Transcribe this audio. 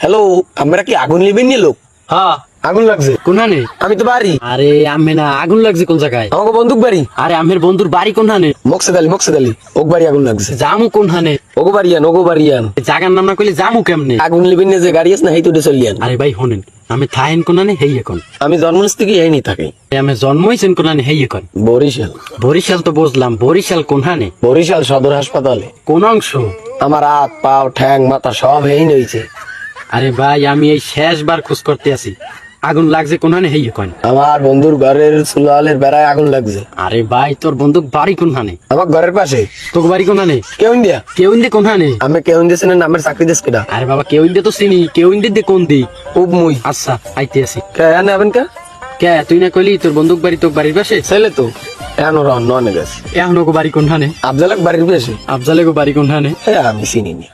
Hello, আমরা কি আগুন নিবেন নি লোক? হ্যাঁ আগুন লাগছে কোনখানে? আমি তো বাড়ি। আরে আমি না, আগুন লাগছে কোন জায়গায়? আমাকে বন্দুক বাড়ি আরে আমের বন্ধুর বাড়ি কোনখানে? মকসেদ আলী ওক বাড়ি আগুন লাগছে। জামু কোনখানে? ওগো বাড়িয়ান জাগার নাম না কইলে জামু কেমনে? আগুন লিবেন না যে গাড়ি আছে না, হেইটুটে চলিয়ান। আরে ভাই শোনেন, আমি থাইন কোনখানে হেই এখন? আমি জন্মনিস থেকে এই নি থাকি আমি জন্ম হয়েছেন কোনখানে হেই এখন? বরিশাল। বরিশাল তো বুঝলাম, বরিশাল কোনখানে? বরিশাল সদর হাসপাতালে। কোন অংশ? আমার হাত পাও ঠ্যাং মাথা সব এই নইছে। আরে ভাই আমি এই শেষবার খোঁজ করতে আছি, আগুন লাগছে কোনখানে হেই এখন? আমার বন্ধুর ঘরের চুলালের বেড়ায় আগুন লাগছে। আরে ভাই তোর বন্ধু বাড়ি কোনখানে? আমার ঘরের পাশে। তোর বাড়ি কোনখানে? কেউ ইন্ডিয়া। কেউ ইন্দে কোনখানে? আমি কেউ ইন্ডিয়া সেনের নামের চাকরি দিস কেডা? আরে বাবা কেউ ইন্দে তো চিনি, কেউ ইন্দে দে কোন দি? উপ মুই আচ্ছা আইতে আছি। কে নেবেন কা? কে তুই না কইলি তোর বন্দুক বাড়ি তোর বাড়ির পাশে? ছেলে তো এখন ননে গেছে। এখন গো বাড়ি কোনখানে? আফজালাক বাড়ির পাশে। আফজালে গো বাড়ি কোনখানে? হ্যাঁ আমি চিনি নি।